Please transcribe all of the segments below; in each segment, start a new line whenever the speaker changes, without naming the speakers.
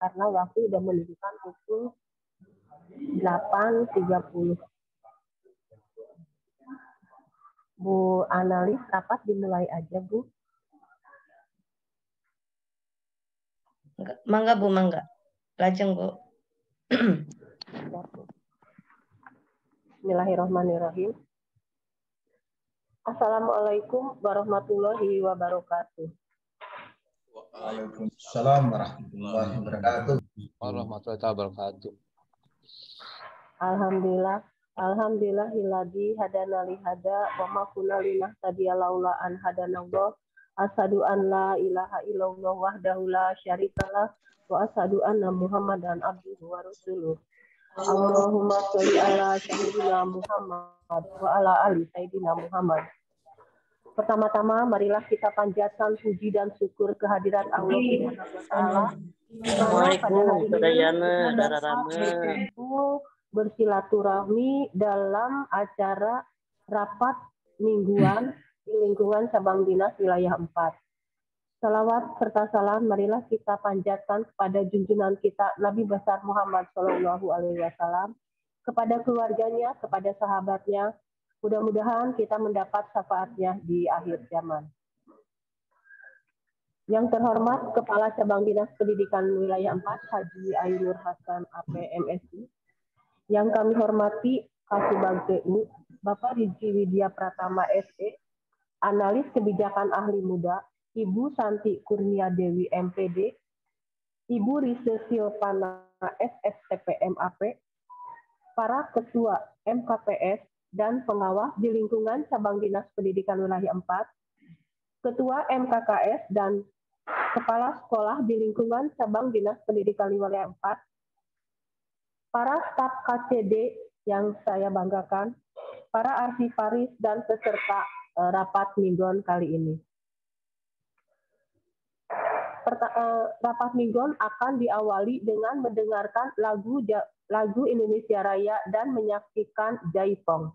karena waktu sudah menunjukkan pukul 8.30. Bu analis, rapat dimulai aja, Bu.
Mangga, Bu, mangga. Lajeng, Bu.
Bismillahirrahmanirrahim. Assalamualaikum warahmatullahi wabarakatuh.
Waalaikumsalam warahmatullahi wabarakatuh.
Warahmatullahi wabarakatuh.
Alhamdulillahilladzi hadana li hada wa ma kunna linahtadiya laula an hadanallah. Asyhadu an la ilaha illallah wahdahu la syarikalah wa asyhadu anna Muhammadan abduhu wa rasuluh. Allahumma sholli ala sayyidina Muhammad wa ala ali sayyidina Muhammad. Pertama-tama marilah kita panjatkan puji dan syukur kehadirat Allah Subhanahu wa taala.
Assalamualaikum Sadayana Dararama.
Bersilaturahmi dalam acara rapat mingguan di lingkungan cabang dinas wilayah 4. Salawat serta salam marilah kita panjatkan kepada junjungan kita Nabi besar Muhammad SAW, kepada keluarganya, kepada sahabatnya. Mudah-mudahan kita mendapat syafaatnya di akhir zaman. Yang terhormat Kepala Cabang Dinas Pendidikan Wilayah 4 Haji Ainur Hasan APMSI. Yang kami hormati Kasubag TU Bapak Rizky Widya Pratama SE, Analis Kebijakan Ahli Muda Ibu Santi Kurnia Dewi MPD, Ibu Rise Silvana SSTP MAP, para Ketua MKPS dan pengawas di lingkungan Cabang Dinas Pendidikan Wilayah 4, Ketua MKKS dan Kepala Sekolah di lingkungan Cabang Dinas Pendidikan Wilayah 4, para staf KCD yang saya banggakan, para arsiparis dan peserta rapat mingguan kali ini. Rapat mingguan akan diawali dengan mendengarkan lagu Indonesia Raya dan menyaksikan jaipong.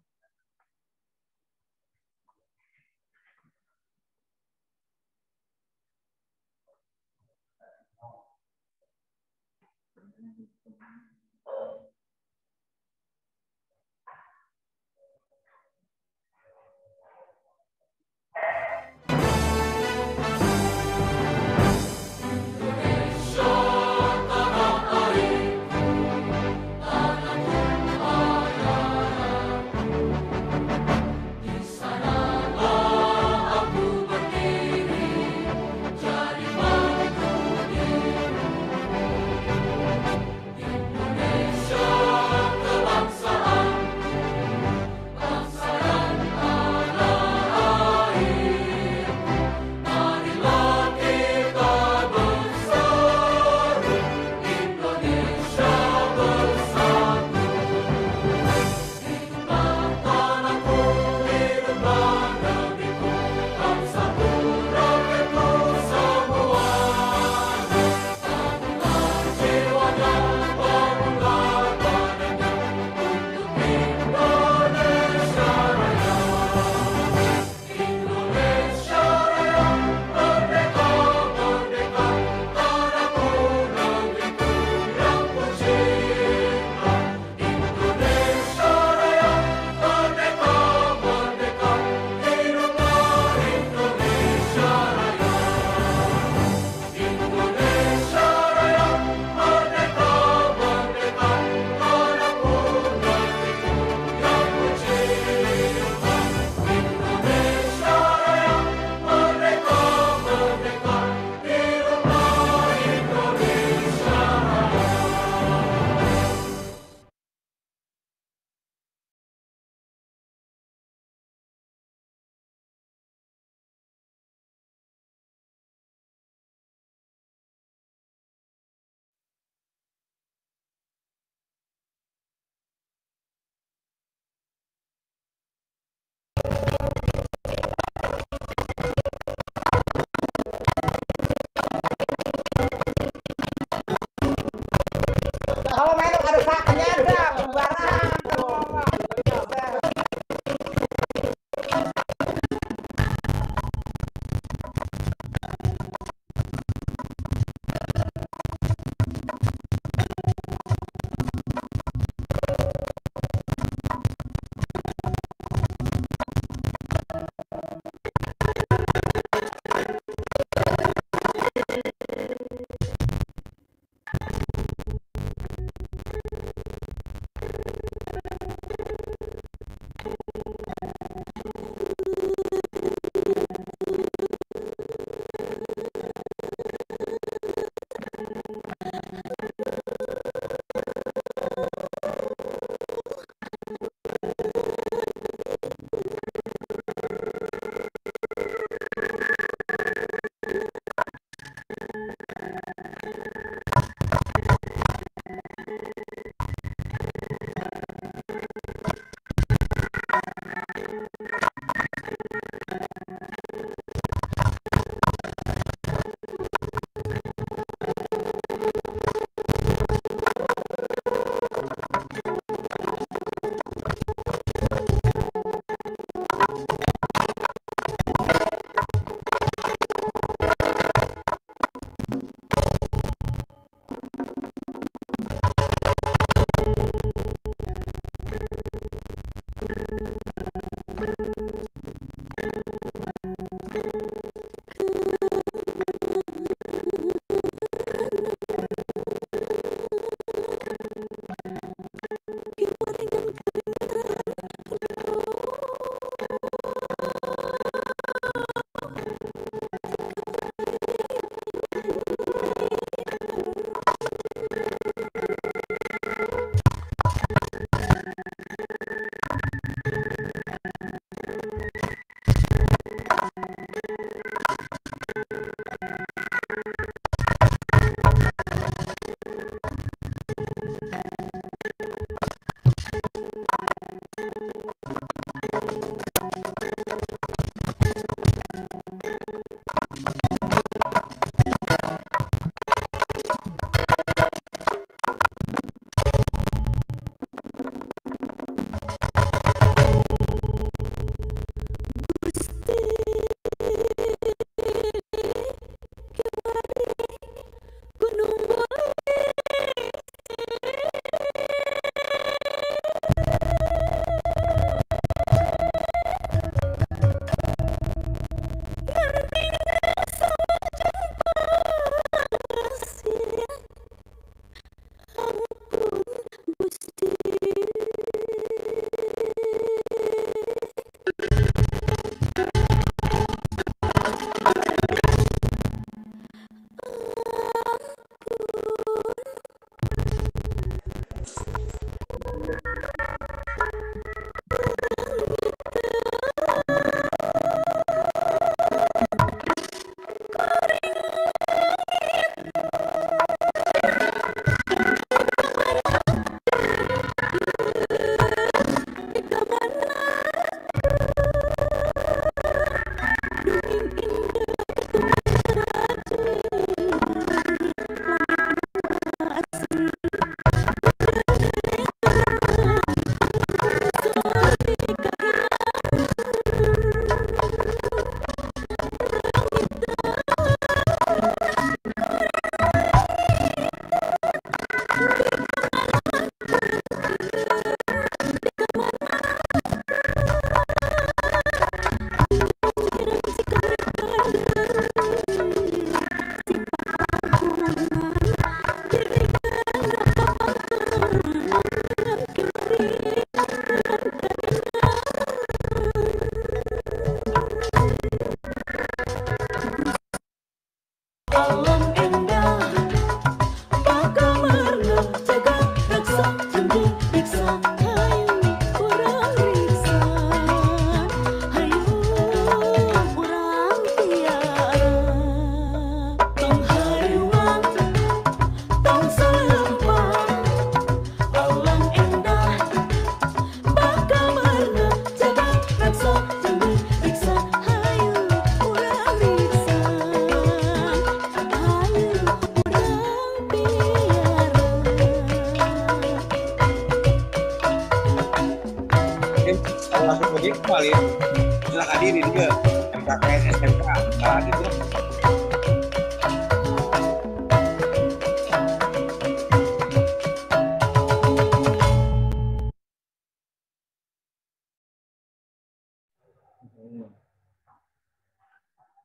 masuk proyek kembali silakan diri juga MKKS SMK gitu.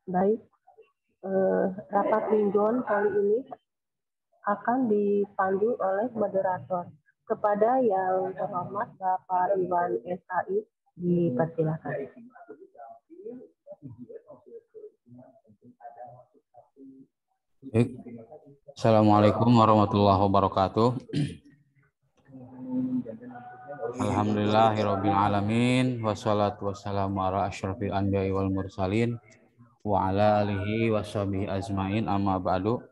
Baik, rapat mingguan kali ini akan dipandu oleh moderator. Kepada yang terhormat Bapak Iwan SAI, dipersilakan.
Assalamualaikum warahmatullahi wabarakatuh. Alhamdulillahirabbil alamin wassalatu wassalamu ala asyrafil anbiya'i wal mursalin wa ala alihi washabihi ajmain amma ba'du.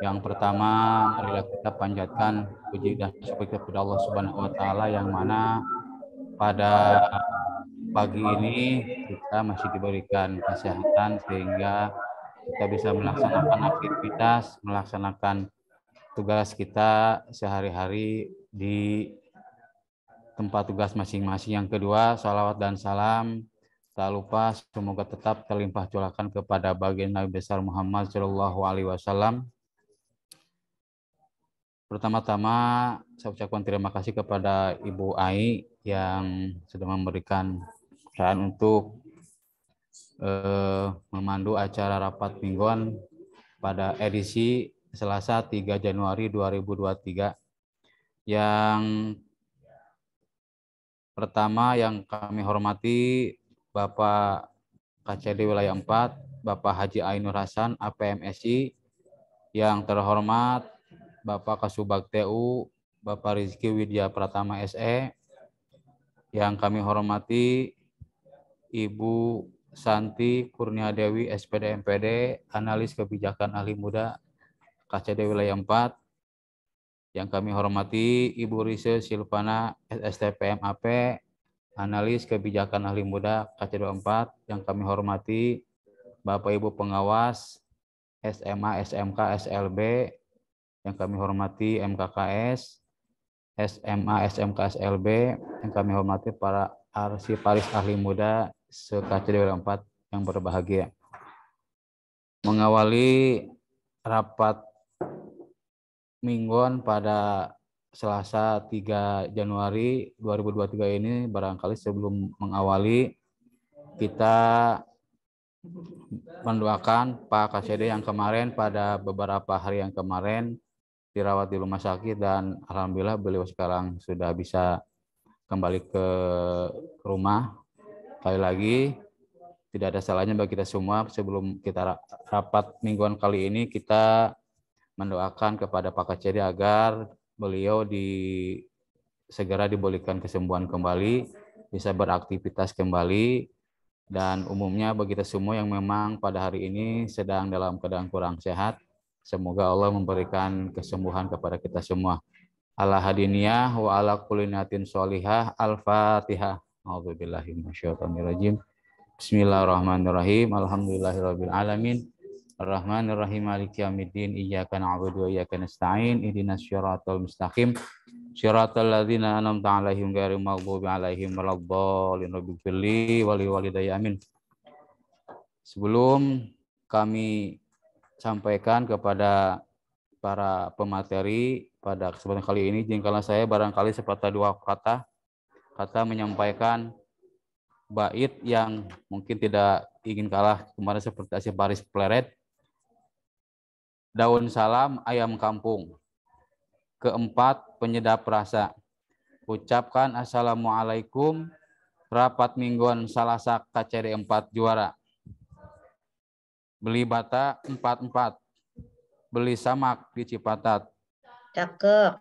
Yang pertama, marilah kita panjatkan puji dan syukur kepada Allah Subhanahu wa taala yang mana pada pagi ini kita masih diberikan kesehatan sehingga kita bisa melaksanakan aktivitas, melaksanakan tugas kita sehari-hari di tempat tugas masing-masing. Yang kedua, salawat dan salam tak lupa semoga tetap terlimpah curahkan kepada baginda Nabi besar Muhammad Shallallahu Alaihi Wasallam. Pertama-tama saya ucapkan terima kasih kepada Ibu Ai yang sudah memberikan peran untuk memandu acara rapat mingguan pada edisi Selasa 3 Januari 2023. Yang pertama yang kami hormati Bapak KCD Wilayah 4, Bapak Haji Ainur Hasan, APMSI. Yang terhormat Bapak Kasubag TU, Bapak Rizky Widya Pratama SE. Yang kami hormati Ibu Santi Kurnia Dewi, SPD MPD, Analis Kebijakan Ahli Muda, KCD Wilayah 4. Yang kami hormati Ibu Rise Silvana, SSTP MAP, Analis Kebijakan Ahli Muda, KCD 4. Yang kami hormati Bapak Ibu Pengawas, SMA, SMK, SLB. Yang kami hormati MKKS, SMA, SMK, SLB. Yang kami hormati para arsiparis ahli muda se-KCD 4 yang berbahagia. Mengawali rapat mingguan pada Selasa 3 Januari 2023 ini, barangkali sebelum mengawali kita mendoakan Pak KCD yang kemarin pada beberapa hari yang kemarin dirawat di rumah sakit dan alhamdulillah beliau sekarang sudah bisa kembali ke rumah. Sekali lagi tidak ada salahnya bagi kita semua sebelum kita rapat mingguan kali ini kita mendoakan kepada Pak KCD agar beliau segera diberikan kesembuhan kembali, bisa beraktivitas kembali. Dan umumnya bagi kita semua yang memang pada hari ini sedang dalam keadaan kurang sehat, semoga Allah memberikan kesembuhan kepada kita semua. Ala hadiniyah wa ala kulli niyatin sholihah. Al-Fatihah. A'udzubillahi minasyaitonirrajim. Bismillahirrahmanirrahim. Alhamdulillahirabbil alamin. Arrahmanirrahim. Maliki yaumiddin. Iyyaka na'budu wa iyyaka nasta'in. Ihdinas syiratal mustaqim. Syiratal ladzina an'amta 'alaihim ghairil maghdubi 'alaihim waladdallin. Rabbighfirli wa liwalidayya. Amin. Sebelum kami sampaikan kepada para pemateri pada kesempatan kali ini, izinkanlah saya barangkali sepatah dua kata menyampaikan bait yang mungkin tidak ingin kalah kemarin seperti Asy-Baris Pleret. Daun salam ayam kampung. Keempat, penyedap rasa. Ucapkan assalamualaikum. Rapat mingguan Salasa KCD 4 juara. Beli bata 44. Beli samak di Cipatat.
Cakep.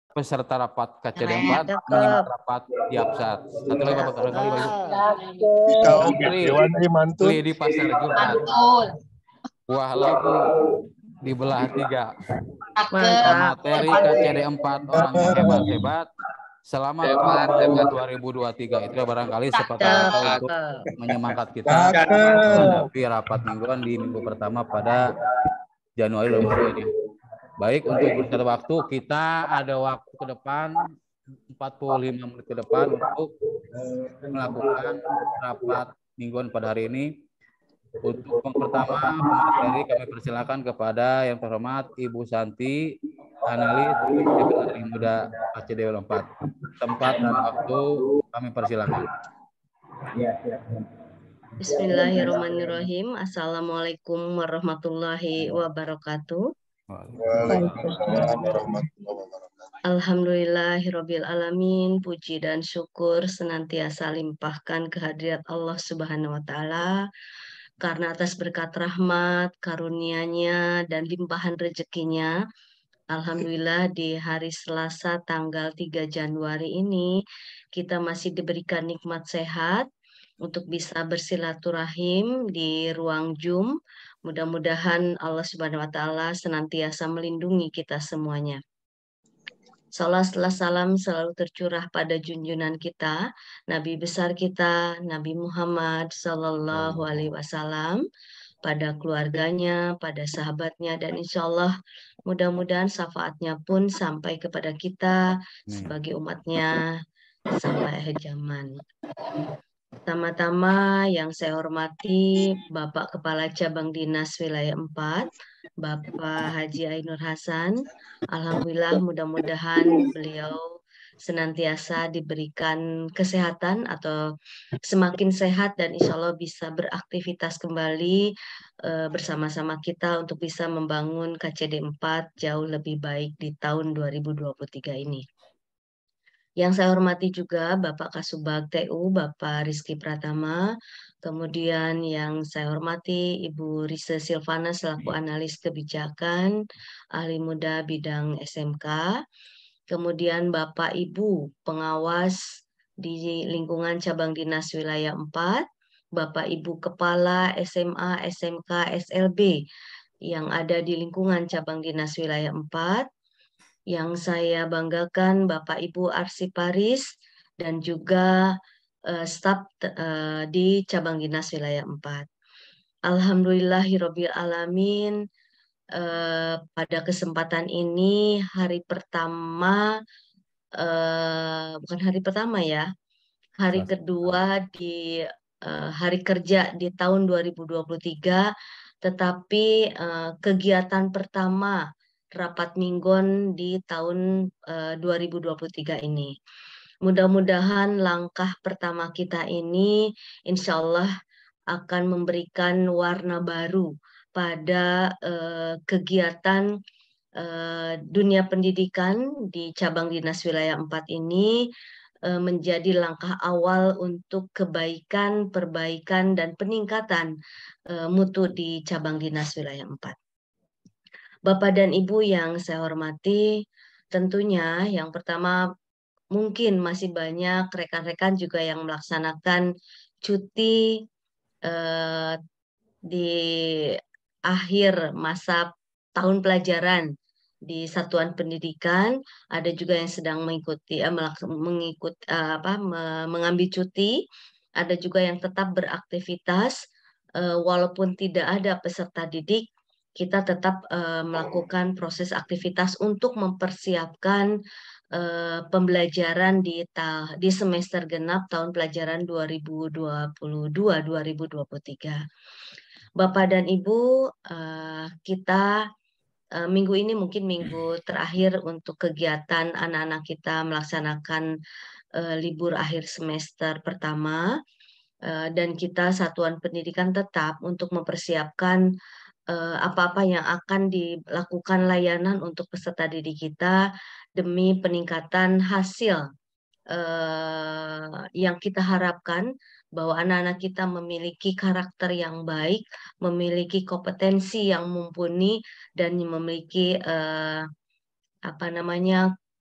Peserta rapat KCD 4 menyimak rapat di Absat. Satu lagi Bapak, satu lagi Bapak. Beli di Pasar Jumat. Wah labu dibelah 3. Materi KCD 4 orang yang hebat-hebat. Selamat tahun 2023. Itu barangkali sepatah kata untuk menyemangat kita menghadapi rapat mingguan di minggu pertama pada Januari 2023 ini. Baik, untuk bersatu waktu kita ada waktu ke depan 45 menit ke depan untuk melakukan rapat mingguan pada hari ini. Untuk yang pertama, pemateri kami persilakan kepada yang terhormat Ibu Santi, analis Paling Muda KCD 4. Tempat dan waktu kami persilakan.
Bismillahirrahmanirrahim. Assalamualaikum warahmatullahi wabarakatuh. Alhamdulillahirabbil alamin. Puji dan syukur senantiasa limpahkan kehadirat Allah Subhanahu wa taala karena atas berkat rahmat, karunia-Nya dan limpahan rezekinya. Alhamdulillah di hari Selasa tanggal 3 Januari ini kita masih diberikan nikmat sehat untuk bisa bersilaturahim di ruang Zoom. Mudah-mudahan Allah Subhanahu wa taala senantiasa melindungi kita semuanya. Salat salam selalu tercurah pada junjungan kita, Nabi besar kita, Nabi Muhammad Sallallahu Alaihi Wasallam, pada keluarganya, pada sahabatnya, dan insya Allah mudah-mudahan syafaatnya pun sampai kepada kita sebagai umatnya sampai akhir zaman. Pertama-tama yang saya hormati Bapak Kepala Cabang Dinas Wilayah 4, Bapak Haji Ainur Hasan. Alhamdulillah mudah-mudahan beliau senantiasa diberikan kesehatan atau semakin sehat dan insya Allah bisa beraktivitas kembali bersama-sama kita untuk bisa membangun KCD 4 jauh lebih baik di tahun 2023 ini. Yang saya hormati juga Bapak Kasubag TU, Bapak Rizky Pratama, kemudian yang saya hormati Ibu Risa Silvana selaku analis kebijakan, ahli muda bidang SMK, kemudian Bapak Ibu pengawas di lingkungan cabang dinas wilayah 4, Bapak Ibu Kepala SMA, SMK, SLB yang ada di lingkungan cabang dinas wilayah 4, yang saya banggakan Bapak Ibu Arsiparis dan juga staf di cabang dinas wilayah 4. Alhamdulillahirabbil alamin. Pada kesempatan ini hari pertama bukan hari pertama ya, hari kedua di hari kerja di tahun 2023, tetapi kegiatan pertama rapat minggon di tahun 2023 ini. Mudah-mudahan langkah pertama kita ini insya Allah akan memberikan warna baru pada kegiatan dunia pendidikan di cabang dinas wilayah 4 ini, menjadi langkah awal untuk kebaikan, perbaikan, dan peningkatan mutu di cabang dinas wilayah 4. Bapak dan Ibu yang saya hormati, tentunya yang pertama mungkin masih banyak rekan-rekan juga yang melaksanakan cuti di akhir masa tahun pelajaran di satuan pendidikan, ada juga yang sedang mengikuti mengambil cuti, ada juga yang tetap beraktivitas walaupun tidak ada peserta didik. Kita tetap melakukan proses aktivitas untuk mempersiapkan pembelajaran di semester genap tahun pelajaran 2022-2023. Bapak dan Ibu, kita minggu ini mungkin minggu terakhir untuk kegiatan anak-anak kita melaksanakan libur akhir semester pertama, dan kita satuan pendidikan tetap untuk mempersiapkan apa-apa yang akan dilakukan layanan untuk peserta didik kita demi peningkatan hasil yang kita harapkan bahwa anak-anak kita memiliki karakter yang baik, memiliki kompetensi yang mumpuni, dan memiliki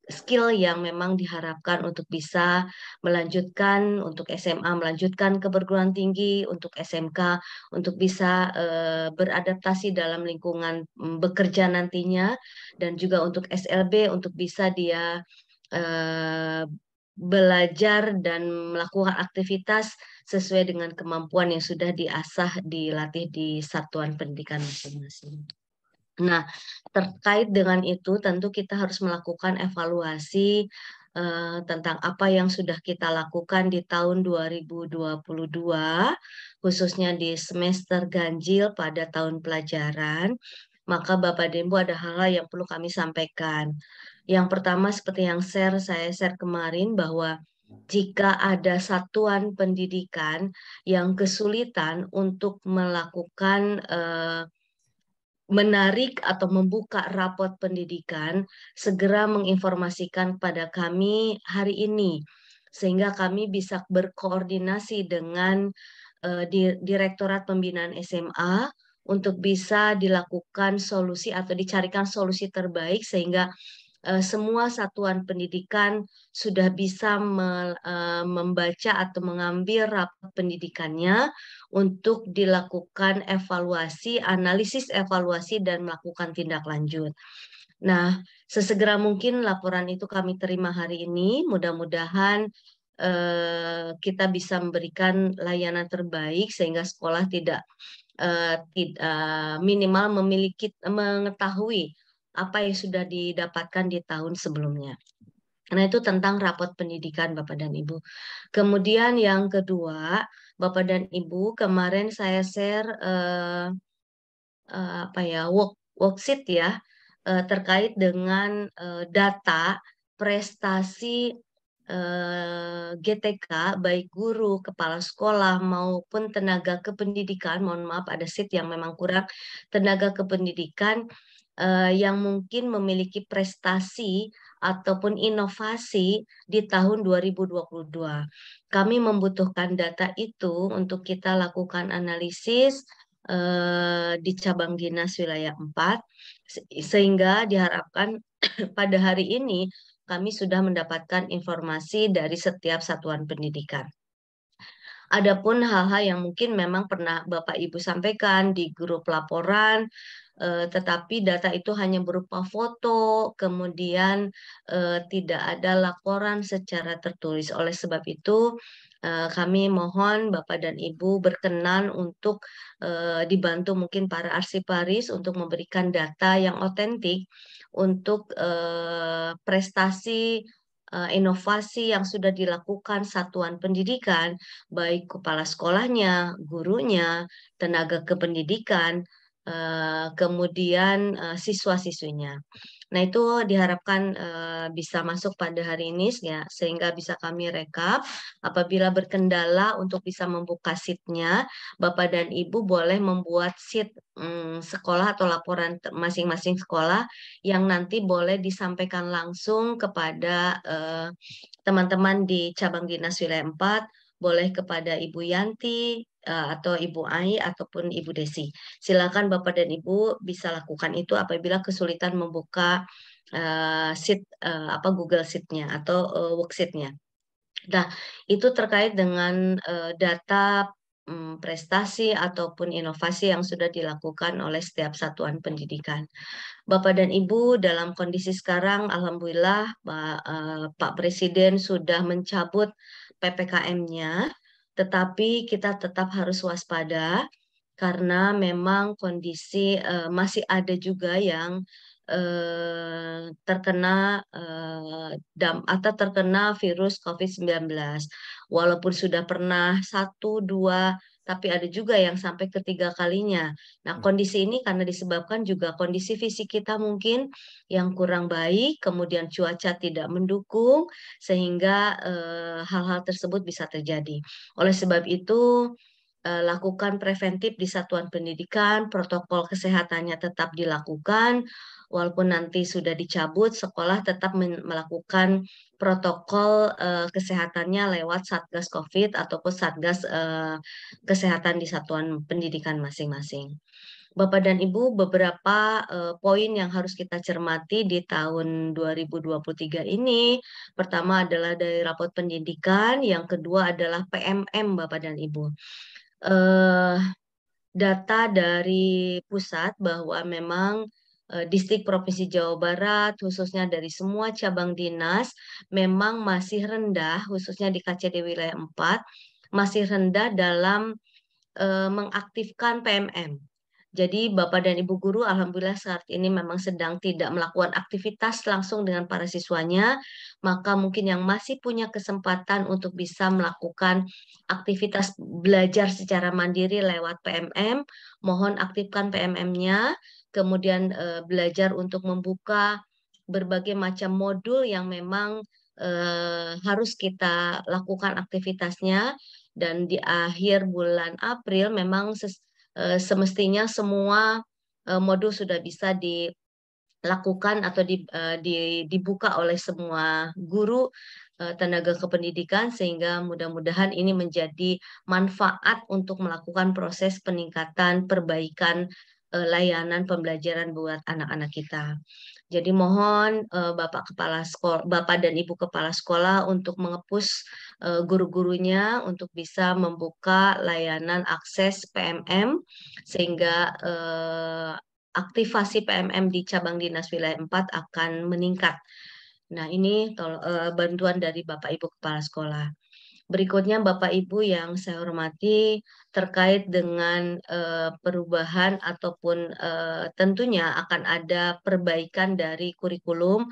skill yang memang diharapkan untuk bisa melanjutkan untuk SMA, melanjutkan ke perguruan tinggi, untuk SMK, untuk bisa beradaptasi dalam lingkungan bekerja nantinya, dan juga untuk SLB untuk bisa dia belajar dan melakukan aktivitas sesuai dengan kemampuan yang sudah diasah, dilatih di satuan pendidikan masing-masing. Nah, terkait dengan itu tentu kita harus melakukan evaluasi tentang apa yang sudah kita lakukan di tahun 2022, khususnya di semester ganjil pada tahun pelajaran, maka Bapak dan Ibu ada hal-hal yang perlu kami sampaikan. Yang pertama seperti yang saya share kemarin bahwa jika ada satuan pendidikan yang kesulitan untuk melakukan menarik atau membuka rapot pendidikan, segera menginformasikan pada kami hari ini, sehingga kami bisa berkoordinasi dengan Direktorat Pembinaan SMA untuk bisa dilakukan solusi atau dicarikan solusi terbaik sehingga semua satuan pendidikan sudah bisa membaca atau mengambil rapot pendidikannya untuk dilakukan evaluasi, analisis evaluasi, dan melakukan tindak lanjut. Nah, sesegera mungkin laporan itu kami terima hari ini. Mudah-mudahan kita bisa memberikan layanan terbaik sehingga sekolah tidak minimal mengetahui apa yang sudah didapatkan di tahun sebelumnya. Nah, itu tentang rapot pendidikan Bapak dan Ibu. Kemudian yang kedua, Bapak dan Ibu, kemarin saya share worksheet ya terkait dengan data prestasi GTK, baik guru, kepala sekolah maupun tenaga kependidikan. Mohon maaf, ada sheet yang memang kurang. Tenaga kependidikan yang mungkin memiliki prestasi ataupun inovasi di tahun 2022. Kami membutuhkan data itu untuk kita lakukan analisis di cabang dinas wilayah 4, sehingga diharapkan pada hari ini kami sudah mendapatkan informasi dari setiap satuan pendidikan. Adapun hal-hal yang mungkin memang pernah Bapak Ibu sampaikan di grup laporan, tetapi data itu hanya berupa foto, kemudian tidak ada laporan secara tertulis. Oleh sebab itu, kami mohon Bapak dan Ibu berkenan untuk dibantu mungkin para arsiparis untuk memberikan data yang otentik untuk prestasi inovasi yang sudah dilakukan satuan pendidikan, baik kepala sekolahnya, gurunya, tenaga kependidikan, kemudian siswa-siswinya. Nah, itu diharapkan bisa masuk pada hari ini ya, sehingga bisa kami rekap. Apabila berkendala untuk bisa membuka sheet-nya, Bapak dan Ibu boleh membuat sheet sekolah atau laporan masing-masing sekolah yang nanti boleh disampaikan langsung kepada teman-teman di cabang dinas wilayah 4, boleh kepada Ibu Yanti atau Ibu Ai ataupun Ibu Desi. Silakan Bapak dan Ibu bisa lakukan itu apabila kesulitan membuka sheet Google Sheet-nya atau worksheet-nya. Nah, itu terkait dengan data prestasi ataupun inovasi yang sudah dilakukan oleh setiap satuan pendidikan. Bapak dan Ibu, dalam kondisi sekarang, alhamdulillah Pak Presiden sudah mencabut PPKM-nya, tetapi kita tetap harus waspada karena memang kondisi masih ada juga yang terkena atau terkena virus COVID-19. Walaupun sudah pernah 1, 2, tapi ada juga yang sampai ketiga kalinya. Nah, kondisi ini karena disebabkan juga kondisi fisik kita mungkin yang kurang baik, kemudian cuaca tidak mendukung, sehingga hal-hal tersebut bisa terjadi. Oleh sebab itu, lakukan preventif di satuan pendidikan, protokol kesehatannya tetap dilakukan, walaupun nanti sudah dicabut, sekolah tetap melakukan protokol kesehatannya lewat Satgas COVID ataupun Satgas kesehatan di satuan pendidikan masing-masing. Bapak dan Ibu, beberapa poin yang harus kita cermati di tahun 2023 ini. Pertama adalah dari rapot pendidikan, yang kedua adalah PMM Bapak dan Ibu. Data dari pusat bahwa memang Distrik Provinsi Jawa Barat, khususnya dari semua cabang dinas, memang masih rendah, khususnya di KCD wilayah 4, masih rendah dalam mengaktifkan PMM. Jadi Bapak dan Ibu guru alhamdulillah saat ini memang sedang tidak melakukan aktivitas langsung dengan para siswanya, maka mungkin yang masih punya kesempatan untuk bisa melakukan aktivitas belajar secara mandiri lewat PMM, mohon aktifkan PMM-nya, kemudian belajar untuk membuka berbagai macam modul yang memang harus kita lakukan aktivitasnya, dan di akhir bulan April memang semestinya semua modul sudah bisa dilakukan atau dibuka oleh semua guru tenaga kependidikan, sehingga mudah-mudahan ini menjadi manfaat untuk melakukan proses peningkatan perbaikan layanan pembelajaran buat anak-anak kita. Jadi mohon Bapak dan Ibu kepala sekolah untuk mengepus guru-gurunya untuk bisa membuka layanan akses PMM, sehingga aktivasi PMM di cabang dinas wilayah 4 akan meningkat. Nah, ini bantuan dari Bapak Ibu kepala sekolah. Berikutnya Bapak Ibu yang saya hormati, terkait dengan perubahan ataupun tentunya akan ada perbaikan dari kurikulum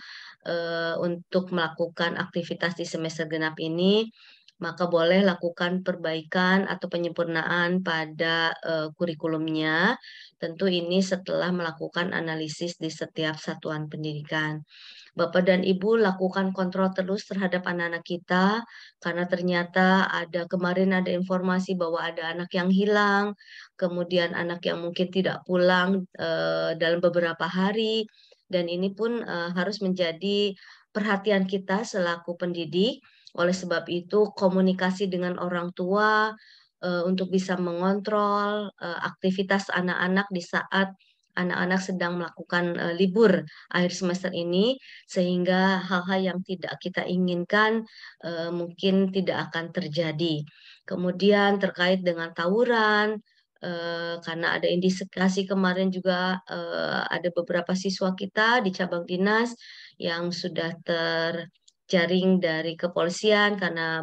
untuk melakukan aktivitas di semester genap ini, maka boleh lakukan perbaikan atau penyempurnaan pada kurikulumnya. Tentu ini setelah melakukan analisis di setiap satuan pendidikan. Bapak dan Ibu lakukan kontrol terus terhadap anak-anak kita, karena ternyata kemarin ada informasi bahwa ada anak yang hilang, kemudian anak yang mungkin tidak pulang dalam beberapa hari, dan ini pun harus menjadi perhatian kita selaku pendidik. Oleh sebab itu komunikasi dengan orang tua untuk bisa mengontrol aktivitas anak-anak di saat anak-anak sedang melakukan libur akhir semester ini, sehingga hal-hal yang tidak kita inginkan mungkin tidak akan terjadi. Kemudian terkait dengan tawuran, karena ada indikasi kemarin juga ada beberapa siswa kita di cabang dinas yang sudah terjaring dari kepolisian karena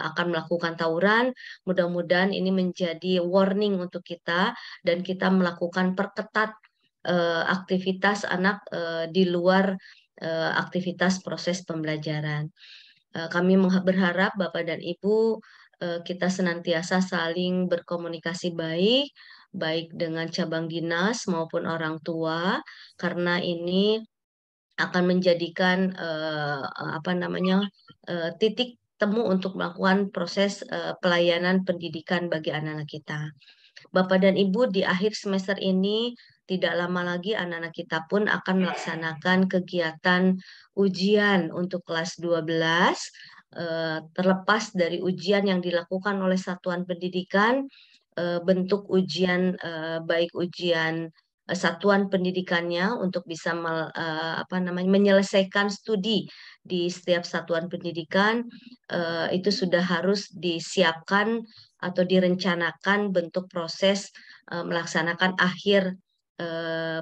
akan melakukan tawuran. Mudah-mudahan ini menjadi warning untuk kita dan kita melakukan perketat aktivitas anak di luar aktivitas proses pembelajaran. Kami berharap Bapak dan Ibu kita senantiasa saling berkomunikasi baik dengan cabang dinas maupun orang tua, karena ini akan menjadikan titik temu untuk melakukan proses pelayanan pendidikan bagi anak-anak kita. Bapak dan Ibu, di akhir semester ini tidak lama lagi anak-anak kita pun akan melaksanakan kegiatan ujian untuk kelas 12. Terlepas dari ujian yang dilakukan oleh satuan pendidikan, bentuk ujian baik ujian satuan pendidikannya untuk bisa menyelesaikan studi di setiap satuan pendidikan itu sudah harus disiapkan atau direncanakan bentuk proses melaksanakan akhir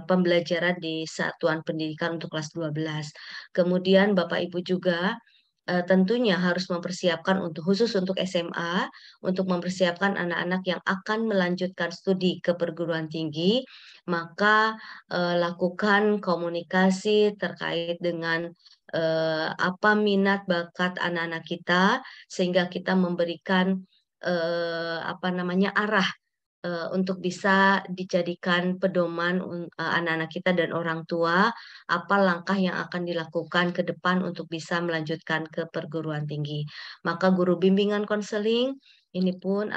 pembelajaran di satuan pendidikan untuk kelas 12. Kemudian Bapak Ibu juga tentunya harus mempersiapkan khusus untuk SMA, untuk mempersiapkan anak-anak yang akan melanjutkan studi ke perguruan tinggi, maka lakukan komunikasi terkait dengan apa minat bakat anak-anak kita, sehingga kita memberikan arah untuk bisa dijadikan pedoman anak-anak kita dan orang tua, apa langkah yang akan dilakukan ke depan untuk bisa melanjutkan ke perguruan tinggi. Maka guru bimbingan konseling ini pun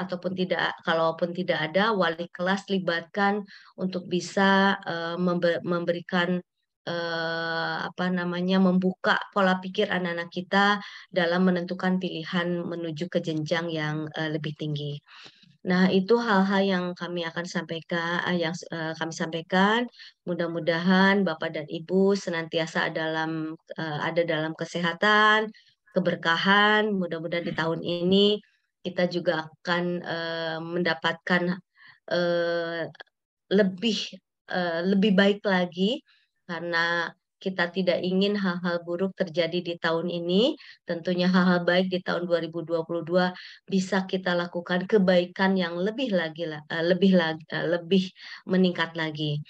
kalaupun tidak ada, wali kelas libatkan untuk bisa memberikan membuka pola pikir anak-anak kita dalam menentukan pilihan menuju ke jenjang yang lebih tinggi. Nah, itu hal-hal yang kami akan sampaikan, kami sampaikan. Mudah-mudahan Bapak dan Ibu senantiasa ada dalam kesehatan, keberkahan. Mudah-mudahan di tahun ini kita juga akan mendapatkan lebih baik lagi, karena kita tidak ingin hal-hal buruk terjadi di tahun ini, tentunya hal-hal baik di tahun 2022 bisa kita lakukan kebaikan yang lebih meningkat lagi.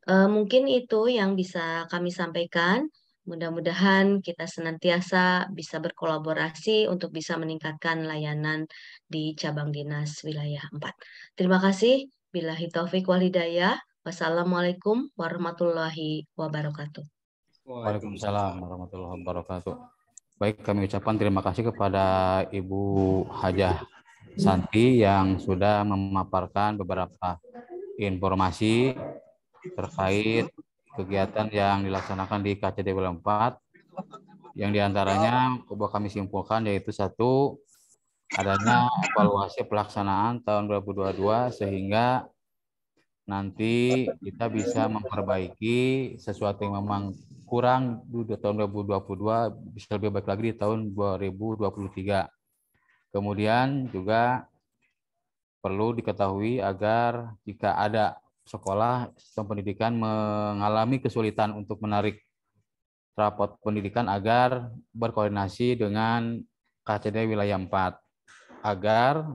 Mungkin itu yang bisa kami sampaikan. Mudah-mudahan kita senantiasa bisa berkolaborasi untuk bisa meningkatkan layanan di cabang dinas wilayah 4. Terima kasih. Billahi taufik wal hidayah. Wassalamualaikum warahmatullahi wabarakatuh.
Waalaikumsalam warahmatullahi wabarakatuh. Baik, kami ucapkan terima kasih kepada Ibu Hajah Santi yang sudah memaparkan beberapa informasi terkait kegiatan yang dilaksanakan di KCD Wilayah 4, yang diantaranya kami simpulkan yaitu satu, adanya evaluasi pelaksanaan tahun 2022 sehingga nanti kita bisa memperbaiki sesuatu yang memang kurang di tahun 2022 bisa lebih baik lagi di tahun 2023. Kemudian juga perlu diketahui agar jika ada sekolah sistem pendidikan mengalami kesulitan untuk menarik rapot pendidikan agar berkoordinasi dengan KCD Wilayah 4 agar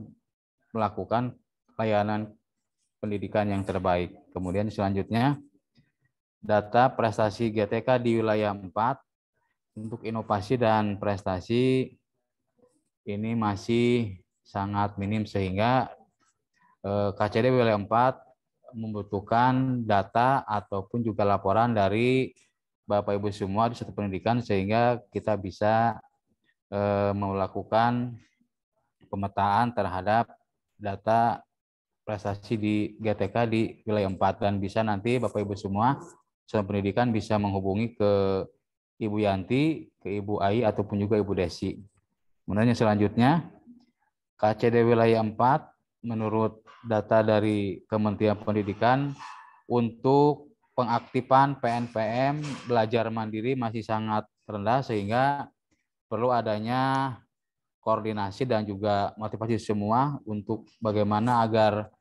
melakukan layanan pendidikan yang terbaik. Kemudian selanjutnya data prestasi GTK di wilayah 4 untuk inovasi dan prestasi ini masih sangat minim sehingga KCD wilayah 4 membutuhkan data ataupun juga laporan dari Bapak Ibu semua di satu pendidikan sehingga kita bisa melakukan pemetaan terhadap data prestasi di GTK di wilayah 4 dan bisa nanti Bapak Ibu semua satuan pendidikan bisa menghubungi ke Ibu Yanti, ke Ibu Ai ataupun juga Ibu Desi. Kemudian selanjutnya KCD wilayah 4 menurut data dari Kementerian Pendidikan untuk pengaktifan PNPM belajar mandiri masih sangat rendah sehingga perlu adanya koordinasi dan juga motivasi semua untuk bagaimana agar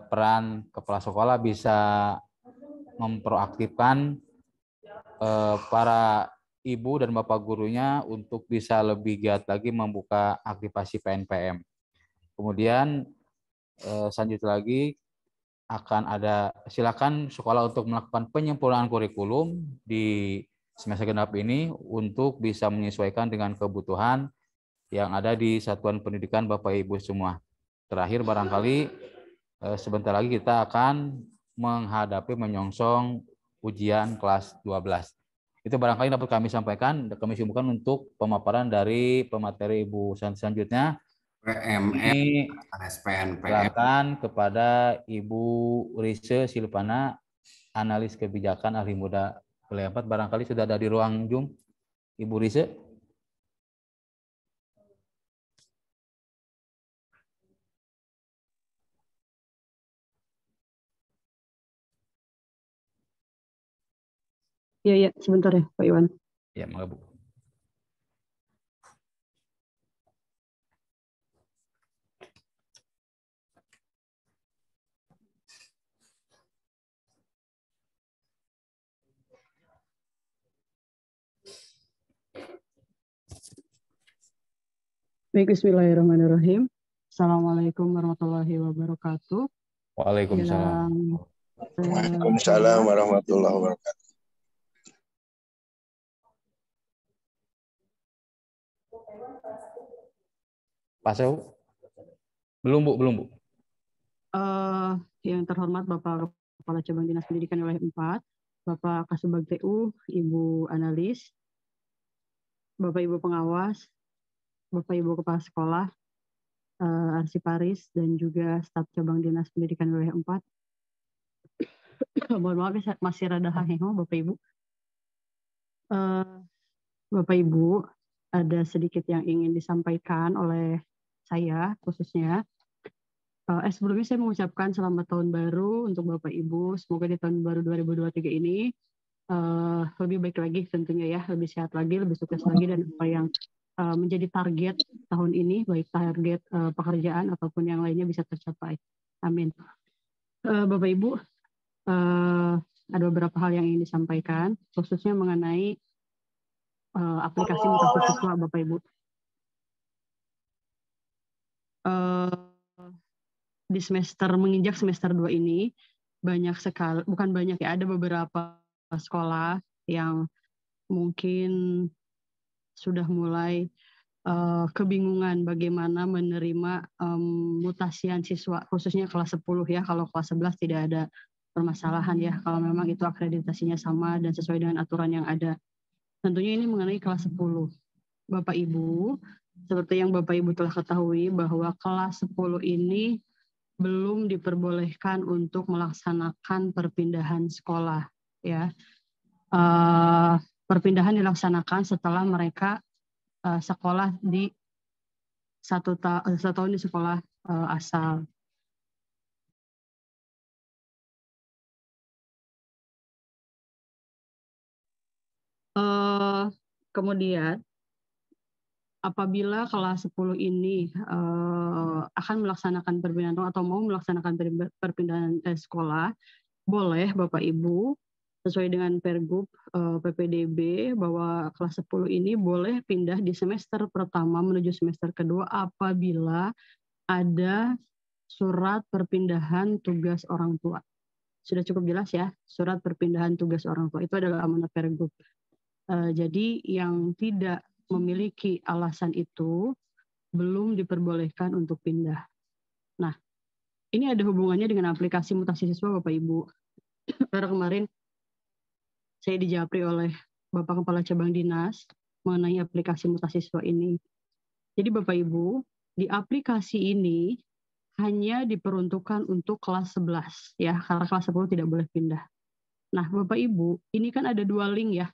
peran kepala sekolah bisa memproaktifkan para ibu dan bapak gurunya untuk bisa lebih giat lagi membuka aktivasi PNPM. Kemudian selanjutnya lagi akan ada silakan sekolah untuk melakukan penyempurnaan kurikulum di semester genap ini untuk bisa menyesuaikan dengan kebutuhan yang ada di satuan pendidikan Bapak Ibu semua. Terakhir barangkali sebentar lagi kita akan menghadapi menyongsong ujian kelas 12. Itu barangkali dapat kami sampaikan, kami simpulkan untuk pemaparan dari pemateri Ibu selanjutnya. Ini silakan kepada Ibu Rise Silvana, analis kebijakan ahli muda wilayah 4. Barangkali sudah ada di ruang Zoom, Ibu Rise.
Ya, sebentar ya Pak Iwan.
Ya, monggo Bu.
Baik, bismillahirrahmanirrahim. Assalamualaikum warahmatullahi wabarakatuh.
Waalaikumsalam.
Waalaikumsalam warahmatullahi wabarakatuh.
Pak Seu? Belum Bu.
Yang terhormat Bapak Kepala Cabang Dinas Pendidikan Wilayah 4, Bapak Kasubag TU, Ibu Analis, Bapak Ibu Pengawas, Bapak Ibu Kepala Sekolah, Arsiparis, dan juga staf Cabang Dinas Pendidikan Wilayah 4. Mohon maaf masih rada haheho Bapak Ibu. Bapak Ibu, ada sedikit yang ingin disampaikan oleh saya khususnya. Sebelumnya saya mengucapkan selamat tahun baru untuk Bapak Ibu. Semoga di tahun baru 2023 ini lebih baik lagi tentunya ya, lebih sehat lagi, lebih sukses lagi, dan apa yang menjadi target tahun ini, baik target pekerjaan ataupun yang lainnya bisa tercapai. Amin. Bapak Ibu, Ada beberapa hal yang ingin disampaikan, khususnya mengenai aplikasi mutasi siswa, Bapak Ibu. Di menginjak semester 2 ini, banyak sekali, bukan banyak ya, ada beberapa sekolah yang mungkin sudah mulai kebingungan bagaimana menerima mutasian siswa, khususnya kelas 10 ya. Kalau kelas 11 tidak ada permasalahan ya, kalau memang itu akreditasinya sama dan sesuai dengan aturan yang ada. Tentunya ini mengenai kelas 10. Bapak Ibu, seperti yang Bapak Ibu telah ketahui bahwa kelas 10 ini belum diperbolehkan untuk melaksanakan perpindahan sekolah ya. Perpindahan dilaksanakan setelah mereka sekolah di satu tahun di sekolah asal. Kemudian apabila kelas 10 ini akan melaksanakan perpindahan atau mau melaksanakan perpindahan sekolah, boleh Bapak Ibu sesuai dengan Pergub PPDB bahwa kelas 10 ini boleh pindah di semester pertama menuju semester kedua apabila ada surat perpindahan tugas orang tua. Sudah cukup jelas ya, surat perpindahan tugas orang tua itu adalah amanat Pergub. Jadi yang tidak memiliki alasan itu belum diperbolehkan untuk pindah. Nah, ini ada hubungannya dengan aplikasi mutasi siswa Bapak Ibu. Karena kemarin saya dijapri oleh Bapak Kepala Cabang Dinas mengenai aplikasi mutasi siswa ini. Jadi Bapak Ibu, di aplikasi ini hanya diperuntukkan untuk kelas 11 ya, karena kelas 10 tidak boleh pindah. Nah, Bapak Ibu, ini kan ada 2 link ya,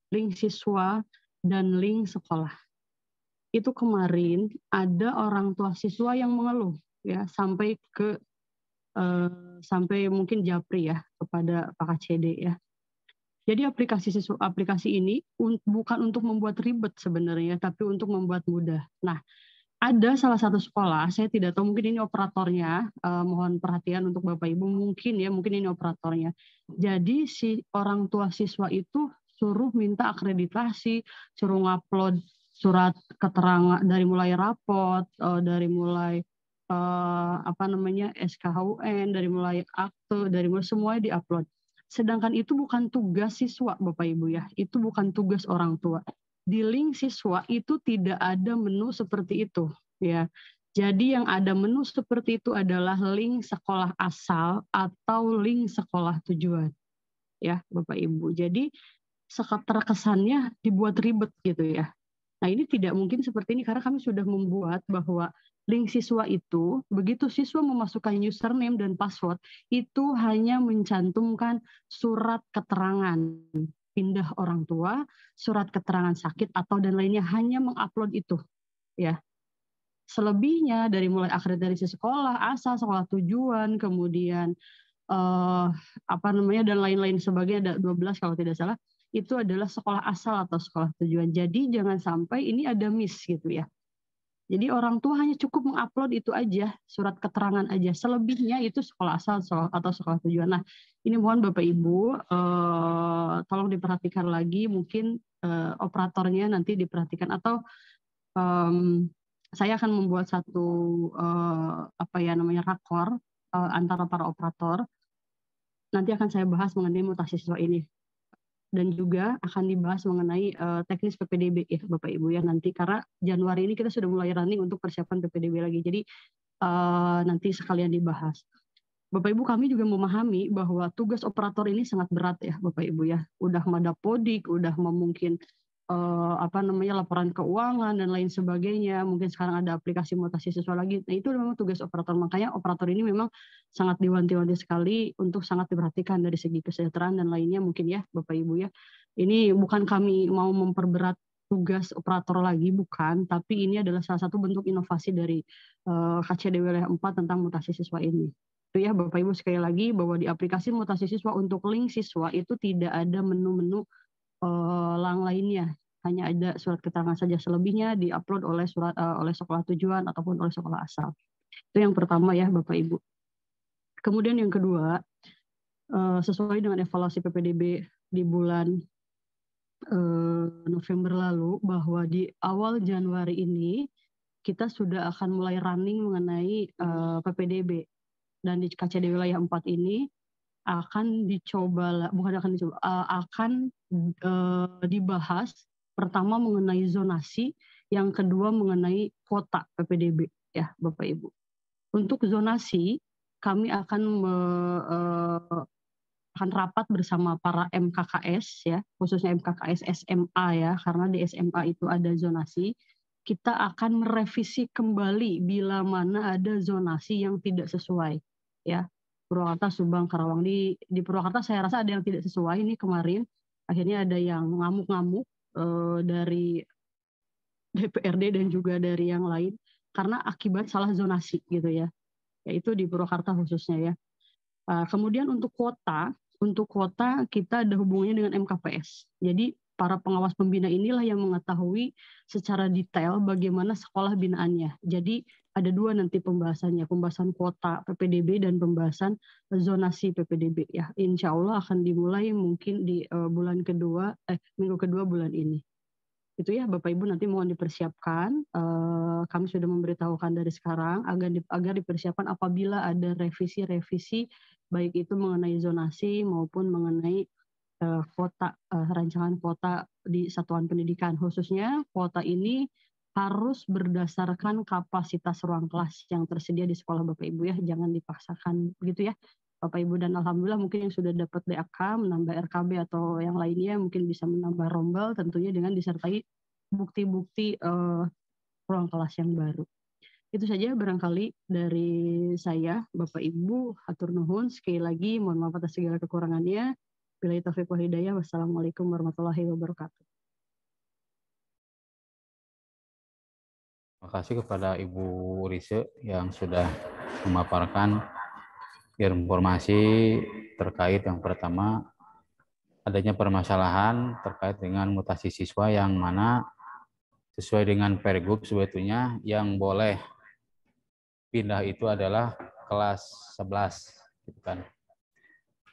link siswa dan link sekolah. Itu kemarin ada orang tua siswa yang mengeluh ya sampai mungkin japri ya kepada Pak KCD ya. Jadi aplikasi ini bukan untuk membuat ribet sebenarnya, tapi untuk membuat mudah. Nah, ada salah satu sekolah, saya tidak tahu mungkin ini operatornya, mohon perhatian untuk Bapak Ibu, mungkin ini operatornya. Jadi si orang tua siswa itu suruh minta akreditasi, suruh ngupload surat keterangan dari mulai rapot, dari mulai SKHUN, dari mulai akte, dari mulai semuanya diupload. Sedangkan itu bukan tugas siswa Bapak Ibu ya, itu bukan tugas orang tua. Di link siswa itu tidak ada menu seperti itu ya. Jadi yang ada menu seperti itu adalah link sekolah asal atau link sekolah tujuan ya Bapak Ibu. Jadi terkesannya dibuat ribet gitu ya. Nah ini tidak mungkin seperti ini karena kami sudah membuat bahwa link siswa itu begitu siswa memasukkan username dan password itu hanya mencantumkan surat keterangan pindah orang tua, surat keterangan sakit atau dan lainnya, hanya mengupload itu ya. Selebihnya dari mulai akreditasi sekolah asal, sekolah tujuan, kemudian dan lain-lain sebagainya, ada 12 kalau tidak salah, itu adalah sekolah asal atau sekolah tujuan. Jadi jangan sampai ini ada miss gitu ya. Jadi orang tua hanya cukup mengupload itu aja, surat keterangan aja. Selebihnya itu sekolah asal atau sekolah tujuan. Nah, ini mohon Bapak Ibu, tolong diperhatikan lagi, mungkin operatornya nanti diperhatikan, atau saya akan membuat satu rakor antara para operator. Nanti akan saya bahas mengenai mutasi siswa ini. Dan juga akan dibahas mengenai teknis PPDB ya Bapak Ibu ya nanti, karena Januari ini kita sudah mulai running untuk persiapan PPDB lagi. Jadi nanti sekalian dibahas. Bapak Ibu, kami juga memahami bahwa tugas operator ini sangat berat ya Bapak Ibu ya. Udah Madapodik, udah mungkin laporan keuangan dan lain sebagainya. Mungkin sekarang ada aplikasi mutasi siswa lagi. Nah, itu memang tugas operator. Makanya operator ini memang sangat diwanti-wanti sekali untuk sangat diperhatikan dari segi kesejahteraan dan lainnya mungkin ya Bapak Ibu ya. Ini bukan kami mau memperberat tugas operator lagi, bukan, tapi ini adalah salah satu bentuk inovasi dari KCD wilayah 4 tentang mutasi siswa ini. Itu ya Bapak Ibu, sekali lagi bahwa di aplikasi mutasi siswa untuk link siswa itu tidak ada menu-menu lainnya, hanya ada surat keterangan saja. Selebihnya diupload oleh sekolah tujuan ataupun oleh sekolah asal. Itu yang pertama ya Bapak Ibu. Kemudian yang kedua, sesuai dengan evaluasi PPDB di bulan November lalu, bahwa di awal Januari ini kita sudah akan mulai running mengenai PPDB, dan di KCD wilayah 4 ini akan dibahas pertama mengenai zonasi, yang kedua mengenai kuota PPDB ya Bapak Ibu. Untuk zonasi kami akan rapat bersama para MKKS ya, khususnya MKKS SMA ya, karena di SMA itu ada zonasi. Kita akan merevisi kembali bila mana ada zonasi yang tidak sesuai ya. Purwakarta, Subang, Karawang. Di Purwakarta saya rasa ada yang tidak sesuai ini kemarin. Akhirnya ada yang ngamuk-ngamuk dari DPRD dan juga dari yang lain karena akibat salah zonasi gitu ya. Yaitu di Purwakarta khususnya ya. Kemudian untuk kuota kita ada hubungannya dengan MKPS. Jadi para pengawas pembina inilah yang mengetahui secara detail bagaimana sekolah binaannya. Jadi ada dua nanti pembahasannya, pembahasan kuota PPDB dan pembahasan zonasi PPDB ya. Insya Allah akan dimulai mungkin di minggu kedua bulan ini. Itu ya Bapak Ibu, nanti mohon dipersiapkan. Kami sudah memberitahukan dari sekarang agar dipersiapkan apabila ada revisi baik itu mengenai zonasi maupun mengenai kuota, rancangan kuota di satuan pendidikan. Khususnya kuota ini harus berdasarkan kapasitas ruang kelas yang tersedia di sekolah Bapak Ibu ya, jangan dipaksakan begitu ya Bapak Ibu. Dan alhamdulillah mungkin yang sudah dapat DAK menambah RKB atau yang lainnya mungkin bisa menambah rombel, tentunya dengan disertai bukti-bukti ruang kelas yang baru. Itu saja barangkali dari saya Bapak Ibu, hatur nuhun sekali lagi, mohon maaf atas segala kekurangannya. Billahi taufiq wal hidayah. Wassalamualaikum warahmatullahi wabarakatuh.
Terima kasih kepada Ibu Rise yang sudah memaparkan informasi terkait yang pertama, adanya permasalahan terkait dengan mutasi siswa yang mana sesuai dengan Pergub sebetulnya yang boleh pindah itu adalah kelas 11 gitu kan.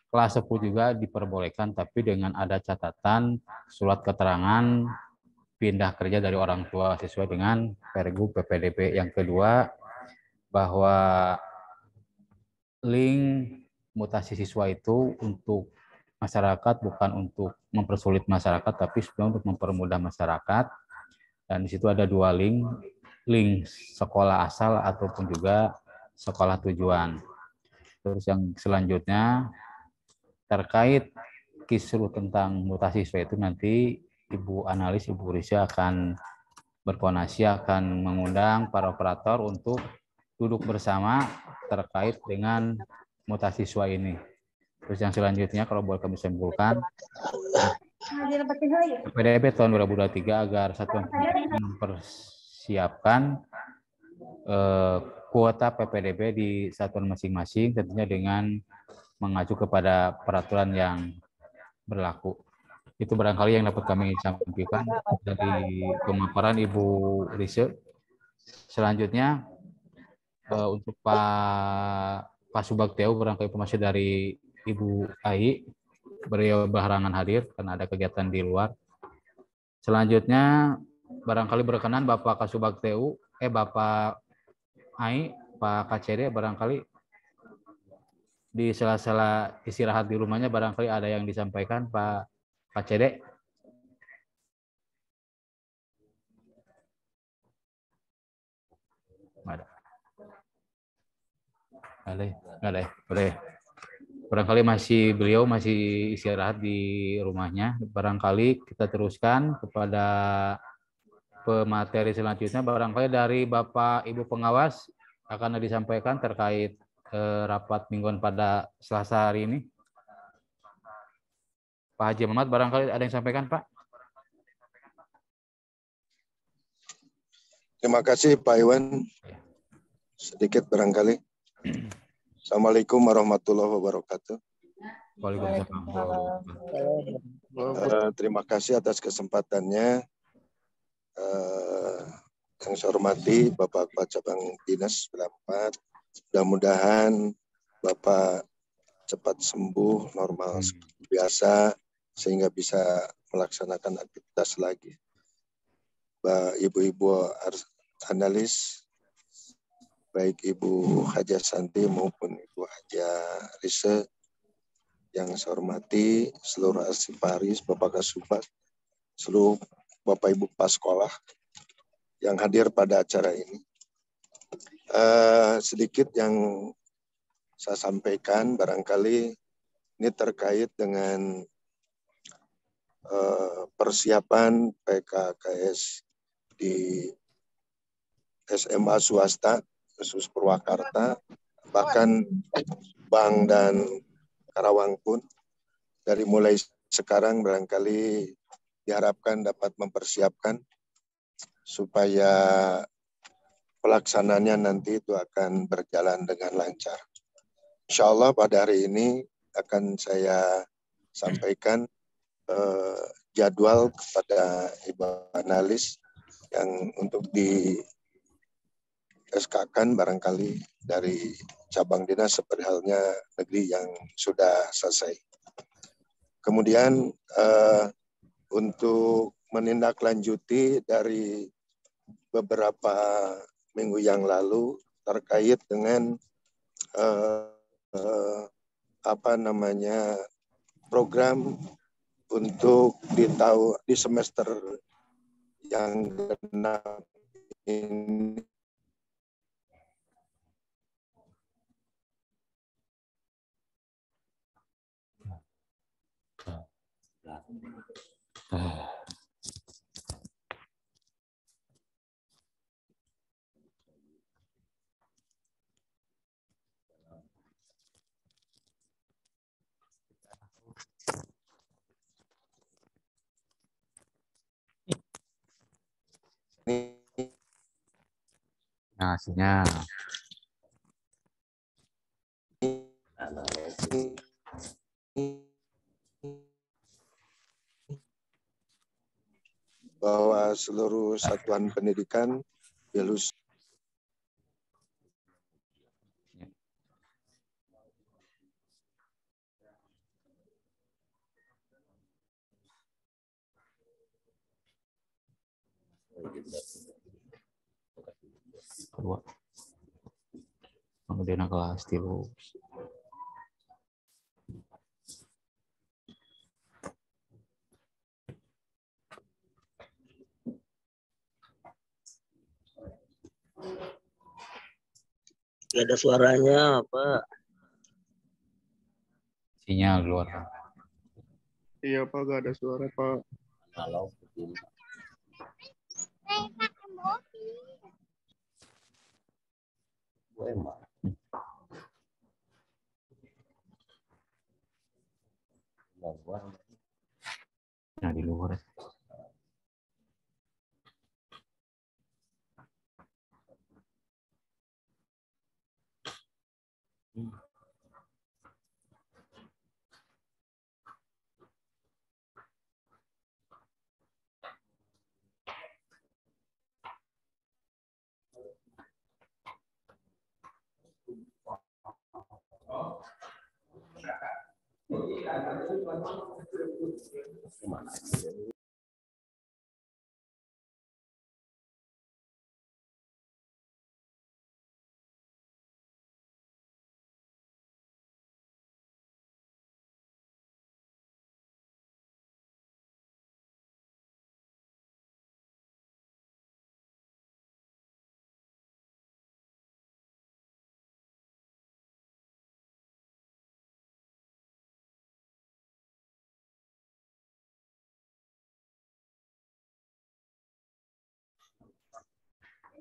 Kelas 10 juga diperbolehkan, tapi dengan ada catatan surat keterangan pindah kerja dari orang tua sesuai dengan Pergub PPDB. Yang kedua, bahwa link mutasi siswa itu untuk masyarakat, bukan untuk mempersulit masyarakat, tapi sebenarnya untuk mempermudah masyarakat. Dan di situ ada dua link sekolah asal ataupun juga sekolah tujuan. Terus yang selanjutnya terkait kisruh tentang mutasi siswa itu nanti Ibu analis, Ibu Risha akan berkoordinasi, akan mengundang para operator untuk duduk bersama terkait dengan mutasi siswa ini. Terus yang selanjutnya kalau boleh kami simpulkan, PPDB tahun 2023 agar satuan pendidikan mempersiapkan kuota PPDB di satuan masing-masing, tentunya dengan mengacu kepada peraturan yang berlaku. Itu barangkali yang dapat kami sampaikan dari pemaparan Ibu Rise. Selanjutnya untuk Pak Subakteo, barangkali informasi dari Ibu Ai, beliau berhalangan hadir karena ada kegiatan di luar. Selanjutnya barangkali berkenan Bapak Kasubakteo, Bapak Ai, Pak KCD, barangkali di sela-sela istirahat di rumahnya barangkali ada yang disampaikan Pak KCD. Nggak ada. Boleh. Barangkali beliau masih istirahat di rumahnya. Barangkali kita teruskan kepada pemateri selanjutnya. Barangkali dari Bapak Ibu pengawas akan disampaikan terkait rapat mingguan pada Selasa hari ini. Pak Haji Muhammad, barangkali ada yang sampaikan, Pak?
Terima kasih Pak Iwan. Sedikit barangkali. Assalamualaikum warahmatullahi wabarakatuh.
Waalaikumsalam.
Terima kasih atas kesempatannya. Yang saya hormati Bapak Kepala Cabang Dinas 94. Mudah-mudahan Bapak
cepat sembuh, normal seperti biasa, sehingga bisa melaksanakan aktivitas lagi. Ibu-ibu analis, baik Ibu Haja Santi maupun Ibu Haja Rise, yang saya hormati, seluruh arsiparis, Bapak Kasubag, seluruh Bapak Ibu pas sekolah yang hadir pada acara ini. Sedikit yang saya sampaikan, barangkali ini terkait dengan persiapan PKKS di SMA swasta, khusus Purwakarta, bahkan Bank dan Karawang pun, dari mulai sekarang barangkali diharapkan dapat mempersiapkan supaya pelaksananya nanti itu akan berjalan dengan lancar. Insya Allah pada hari ini akan saya sampaikan jadwal kepada Ibu analis yang untuk di SK-kan barangkali dari cabang dinas seperti halnya negeri yang sudah selesai. Kemudian untuk menindaklanjuti dari beberapa minggu yang lalu terkait dengan program untuk di semester yang genap ini
Nah, sinyal.
Bahwa seluruh satuan pendidikan dilus
kedua kemudian kelas tilu
Gak ada suaranya, Pak.
sinyal keluar.
Iya Pak, gak ada suara Pak.
Kalau
Nah, di luar.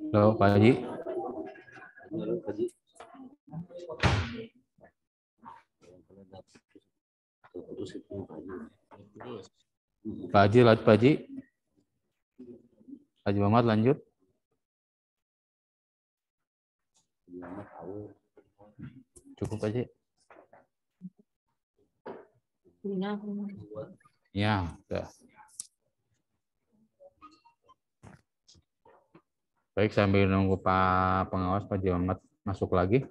Halo, Pak Haji. Pak Haji, lanjut Pak Haji. Haji Muhammad lanjut. Cukup Pak Haji. Ya, udah. Baik, sambil nunggu Pak pengawas Pak Haji Muhammad masuk lagi.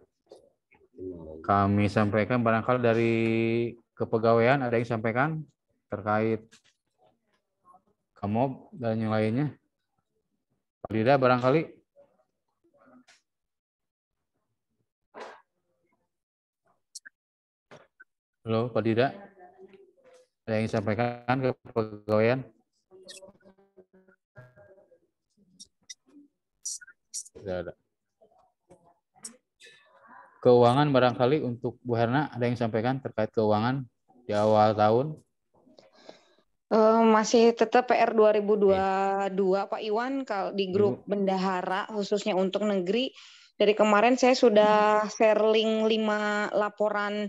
kami sampaikan barangkali dari kepegawaian ada yang sampaikan terkait Kamob dan yang lainnya. Pak Dida barangkali. Halo Pak Dida. Ada yang sampaikan ke kepegawaian? Tidak ada. Keuangan barangkali untuk Bu Herna ada yang sampaikan terkait keuangan di awal tahun?
Masih tetap PR 2022 Pak Iwan, kalau di grup bendahara khususnya untuk negeri dari kemarin saya sudah share link 5 laporan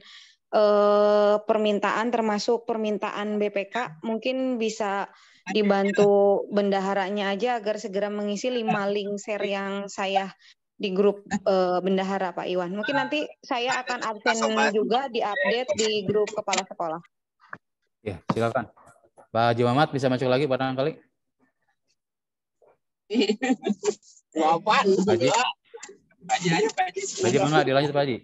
permintaan termasuk permintaan BPK, mungkin bisa dibantu bendaharanya aja agar segera mengisi 5 link share yang saya di grup bendahara Pak Iwan. Mungkin nanti saya akan absen juga di update di grup kepala sekolah.
Ya, silakan. Pak Haji Mamat bisa masuk lagi barangkali?
Apaan?
Haji. Haji Mangga, dilanjut Pak Haji.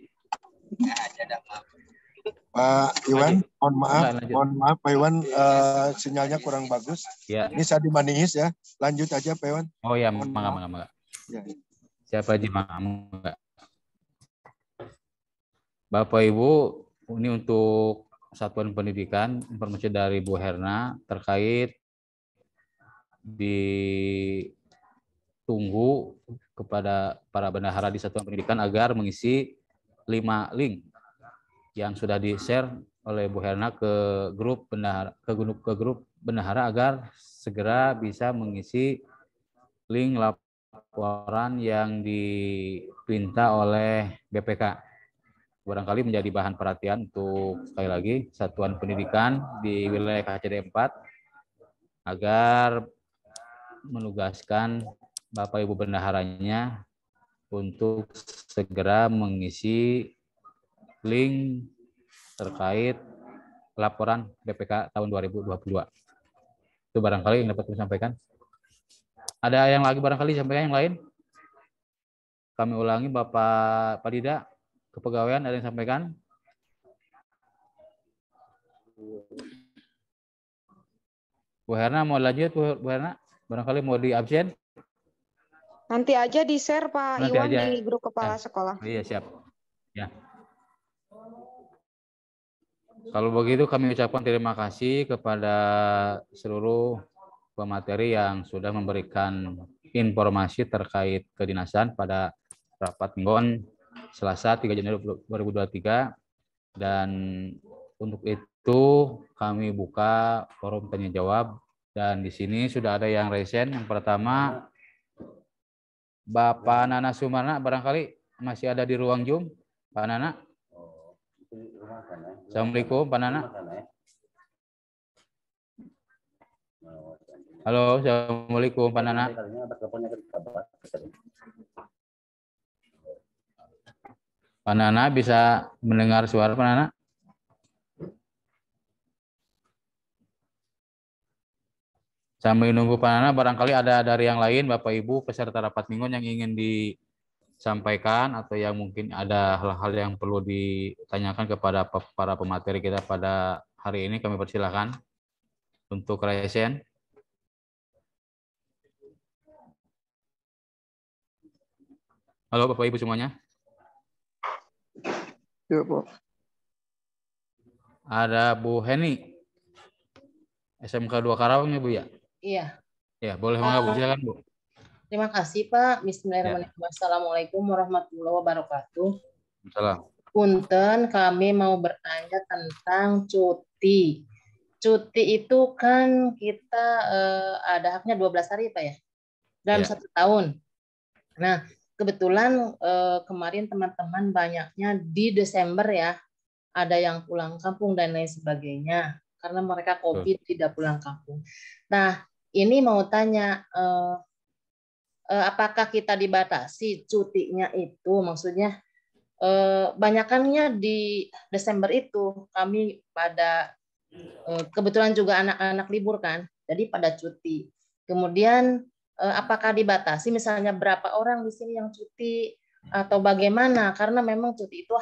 Pak Iwan, mohon maaf Pak Iwan, sinyalnya kurang bagus.
Ya.
Ini saya di Maniis ya. Lanjut aja Pak Iwan.
Oh ya, mangga.
Ya.
Siapa Haji Mangga? Bapak Ibu, ini untuk Satuan Pendidikan, informasi dari Bu Herna terkait ditunggu kepada para bendahara di Satuan Pendidikan agar mengisi 5 link yang sudah di-share oleh Bu Herna ke grup bendahara agar segera bisa mengisi link laporan yang dipinta oleh BPK. Barangkali menjadi bahan perhatian untuk sekali lagi Satuan Pendidikan di wilayah KCD 4 agar menugaskan Bapak Ibu bendaharanya untuk segera mengisi link terkait laporan BPK tahun 2022. Itu barangkali yang dapat saya sampaikan. Ada yang lagi barangkali sampaikan yang lain? Kami ulangi Bapak Dida. Kepegawaian ada yang sampaikan? Bu Herna mau lanjut, Bu Herna? Barangkali mau di absen?
Nanti aja di-share Pak
Nanti
Iwan
aja.
di grup kepala sekolah.
Iya, siap. Ya. Kalau begitu kami ucapkan terima kasih kepada seluruh pemateri yang sudah memberikan informasi terkait kedinasan pada rapat mingguan Selasa 3 Januari 2023, dan untuk itu kami buka forum tanya jawab, dan di sini sudah ada yang resen. Yang pertama Bapak Nana Sumarna, barangkali masih ada di ruang Zoom. Pak Nana. Assalamualaikum Pak Nana. Halo, assalamualaikum Pak Nana. Pak Nana bisa mendengar suara Pak Nana? Sambil nunggu Pak Nana, barangkali ada dari yang lain Bapak Ibu peserta rapat mingguan yang ingin disampaikan atau yang mungkin ada hal-hal yang perlu ditanyakan kepada para pemateri kita pada hari ini, kami persilakan untuk resen. Halo Bapak Ibu semuanya.
Ya, Pak.
Ada Bu Heni, SMK 2 Karawang ya Bu ya?
Iya.
Ya, boleh mangga Bu, silakan Bu.
Terima kasih Pak. Bismillahirrahmanirrahim. Assalamualaikum warahmatullahi wabarakatuh.
Salam.
Punten, kami mau bertanya tentang cuti. Cuti itu kan kita ada haknya 12 hari Pak ya? Dalam 1 tahun. Nah, kebetulan kemarin teman-teman banyaknya di Desember ya, ada yang pulang kampung dan lain sebagainya, karena mereka COVID tidak pulang kampung. Nah, ini mau tanya, apakah kita dibatasi cutinya itu, maksudnya banyakannya di Desember itu, kami pada, kebetulan juga anak-anak libur kan, jadi pada cuti. Kemudian apakah dibatasi misalnya berapa orang di sini yang cuti, atau bagaimana? Karena memang cuti itu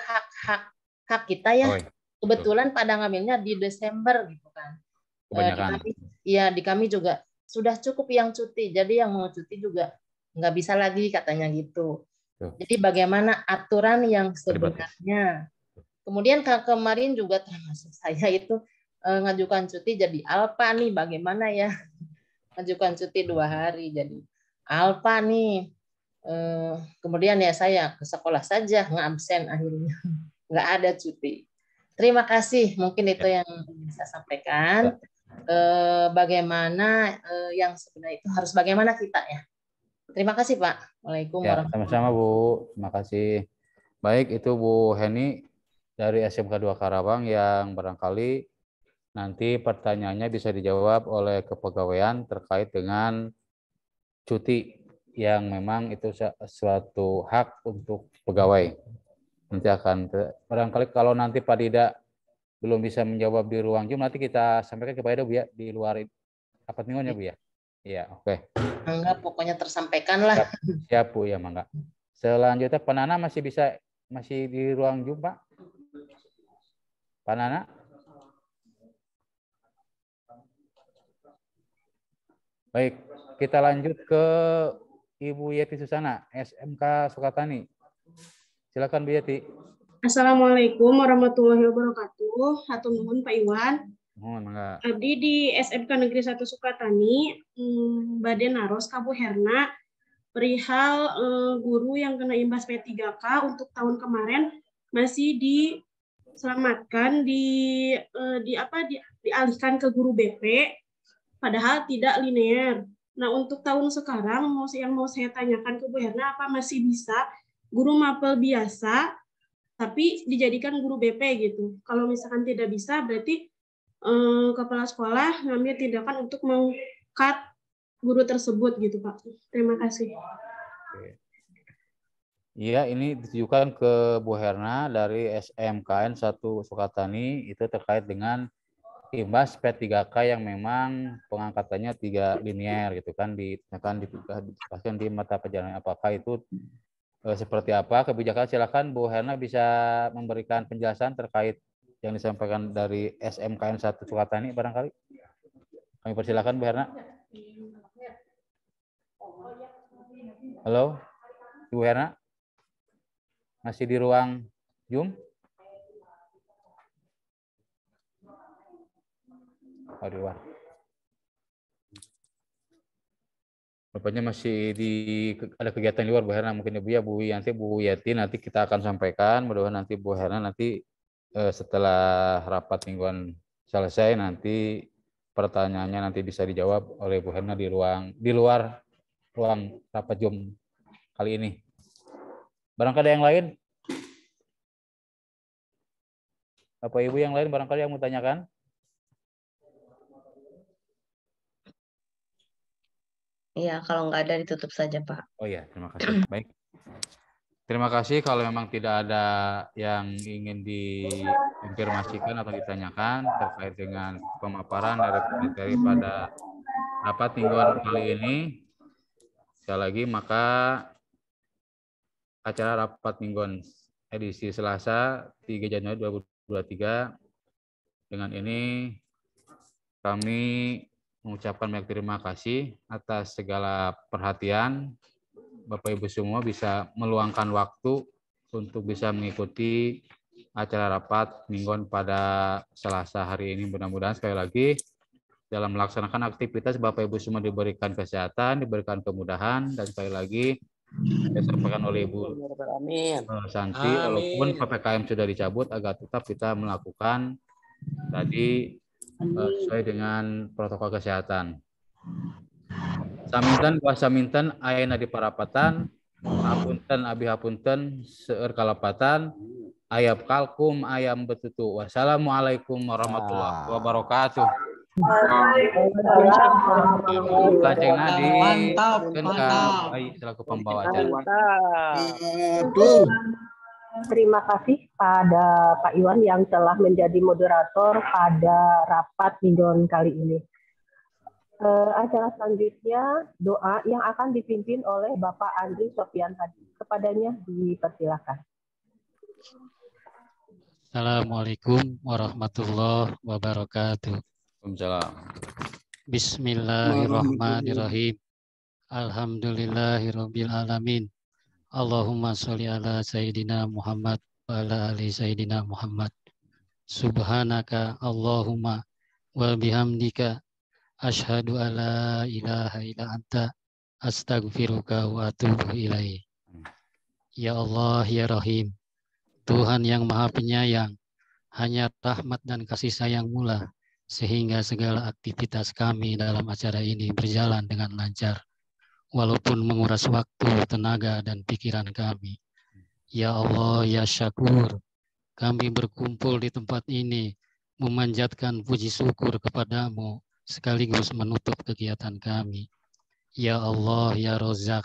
hak kita ya.
Oh, iya.
Kebetulan pada ngambilnya di Desember gitu kan.
Kebanyakan.
Di kami juga sudah cukup yang cuti. Jadi yang mau cuti juga nggak bisa lagi katanya gitu. Jadi bagaimana aturan yang sebenarnya. Kemudian kemarin juga termasuk saya itu ngajukan cuti jadi alpa nih, bagaimana ya? Ngajukan cuti 2 hari jadi alpa nih. Kemudian ya saya ke sekolah saja, nggak-absen akhirnya. Nggak ada cuti. Terima kasih, mungkin itu yang bisa sampaikan. Bagaimana yang sebenarnya itu harus bagaimana kita ya. Terima kasih Pak. Waalaikumsalam
Ya,
warahmatullahi
sama-sama Bu. Terima kasih. Baik, itu Bu Heni dari SMK 2 Karawang yang barangkali nanti pertanyaannya bisa dijawab oleh kepegawaian terkait dengan cuti yang memang itu suatu hak untuk pegawai. Nanti akan barangkali kalau nanti Pak Dida belum bisa menjawab di ruang Zoom, nanti kita sampaikan kepada Bu ya di luar rapat minggunya Bu ya. Iya, oke.
Enggak, pokoknya tersampaikan lah.
Siap Bu, ya Mangga. Selanjutnya Pak Nana masih di ruang Zoom Pak? Pak Nana? Baik, kita lanjut ke Ibu Yeti Susana, SMK Sukatani. Silakan Bu Yeti.
Assalamualaikum warahmatullahi wabarakatuh. Hatur nuhun Pak Iwan.
Mohon Mangga.
Abdi di SMK Negeri 1 Sukatani, bade naros ka Bu Herna perihal guru yang kena imbas P3K untuk tahun kemarin masih diselamatkan dialihkan ke guru BP padahal tidak linear. Nah, untuk tahun sekarang yang mau saya tanyakan ke Bu Herna, apa masih bisa guru mapel biasa tapi dijadikan guru BP gitu. Kalau misalkan tidak bisa, berarti kepala sekolah ngambil tindakan untuk meng-cut guru tersebut gitu Pak. Terima kasih.
Iya, ini ditujukan ke Bu Herna dari SMKN 1 Sukatani, itu terkait dengan imbas P3K yang memang pengangkatannya 3 linear gitu kan, dijelaskan di mata pelajaran apakah itu seperti apa kebijakan. Silakan Bu Herna bisa memberikan penjelasan terkait yang disampaikan dari SMKN 1 Sukatani barangkali. Kami persilakan Bu Herna. Halo, Ibu Herna? Masih di ruang Zoom? Oh, di luar. Bapaknya masih ada kegiatan di luar Bu Herna, mungkin ya Bu nanti Bu Yati nanti kita akan sampaikan, mudah-mudahan nanti Bu Herna nanti setelah rapat mingguan selesai nanti pertanyaannya nanti bisa dijawab oleh Bu Herna di luar ruang rapat Zoom kali ini. Barangkali yang lain? Bapak Ibu yang lain barangkali yang mau tanyakan?
Iya, kalau nggak ada ditutup saja, Pak.
Oh iya, terima kasih. Baik. Terima kasih. Kalau memang tidak ada yang ingin diinformasikan atau ditanyakan terkait dengan pemaparan dari materi pada rapat mingguan kali ini, sekali lagi maka acara rapat mingguan edisi Selasa 3 Januari 2023 dengan ini kami mengucapkan banyak terima kasih atas segala perhatian. Bapak Ibu semua bisa meluangkan waktu untuk bisa mengikuti acara rapat mingguan pada Selasa hari ini. Mudah-mudahan sekali lagi dalam melaksanakan aktivitas Bapak Ibu semua diberikan kesehatan, diberikan kemudahan, dan sekali lagi disampaikan oleh Ibu Santi, walaupun PPKM sudah dicabut agar tetap kita melakukan tadi sesuai dengan protokol kesehatan. Saminten kuasa minten ayeuna di parapatan, hapunten abi hapunten seueur kalapatan, ayam kalkum ayam betutu. Wassalamualaikum warahmatullahi wabarakatuh. Kanjeng Nadi,
mantap.
Baik, selaku pembawa acara.
Terima kasih pada Pak Iwan yang telah menjadi moderator pada rapat mingguan kali ini. Acara selanjutnya doa yang akan dipimpin oleh Bapak Andri Sofian Hadi. Kepadanya dipersilakan.
Assalamualaikum warahmatullahi wabarakatuh.
Waalaikumsalam.
Bismillahirrahmanirrahim. Alhamdulillahirabbil alamin. Allahumma sholli ala sayyidina Muhammad wa ala ali sayyidina Muhammad. Subhanaka Allahumma wa bihamdika asyhadu alla ilaha illa anta astaghfiruka wa atubu ilaik. Ya Allah ya Rahim, Tuhan yang Maha Penyayang, hanya rahmat dan kasih sayang-Mu lah sehingga segala aktivitas kami dalam acara ini berjalan dengan lancar, walaupun menguras waktu, tenaga, dan pikiran kami. Ya Allah, ya Syakur, kami berkumpul di tempat ini, memanjatkan puji syukur kepadamu, sekaligus menutup kegiatan kami. Ya Allah, ya Rozak,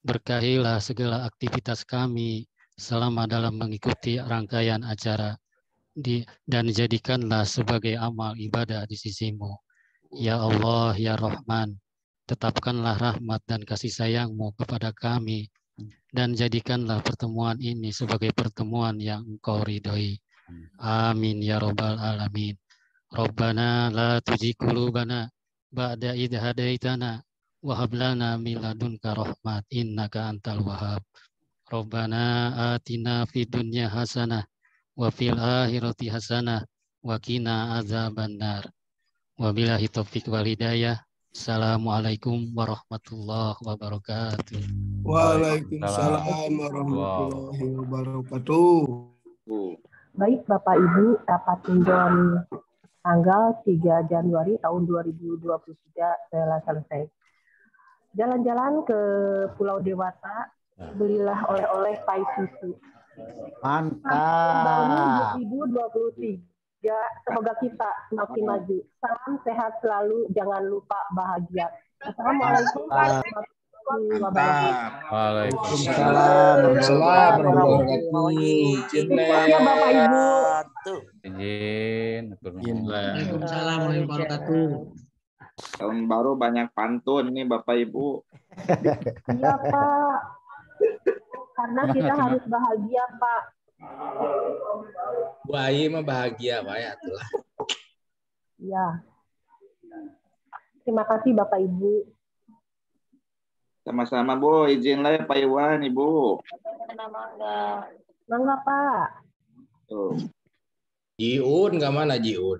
berkahilah segala aktivitas kami selama dalam mengikuti rangkaian acara, dan jadikanlah sebagai amal ibadah di sisi-Mu. Ya Allah, ya Rahman, tetapkanlah rahmat dan kasih sayang-Mu kepada kami, dan jadikanlah pertemuan ini sebagai pertemuan yang Engkau ridhoi. Amin ya Rabbal Alamin. Rabbana la tuzigh qulubana ba'da idh hadaitana wa hab lana min ladunka rahmat innaka antal wahhab. Rabbana atina fid dunya hasanah wa fil akhirati hasanah wa qina azabannar. Wabillahi taufik wal hidayah. Assalamualaikum warahmatullahi wabarakatuh.
Waalaikumsalam warahmatullahi wabarakatuh.
Baik Bapak Ibu, rapat tinjauan tanggal 3 Januari tahun 2023 telah selesai. Jalan-jalan ke Pulau Dewata, belilah oleh-oleh pai susu.
Mantap.
2023, semoga kita semakin maju. Salam sehat selalu, jangan lupa bahagia. Assalamualaikum warahmatullahi wabarakatuh.
Waalaikumsalam
warahmatullahi wabarakatuh.
Ya Bapak Ibu.
Izin.
Waalaikumsalam warahmatullahi wabarakatuh.
Tahun baru banyak pantun nih Bapak Ibu.
Iya Pak. Karena kita harus bahagia Pak.
Bu Ayi mah bahagia Pak ya itulah.
Iya. Terima kasih Bapak Ibu.
Sama-sama Bu, izinlah ya Pak Iwan Ibu.
Mangga Pak.
Tuh.
Jiun ke mana Jiun?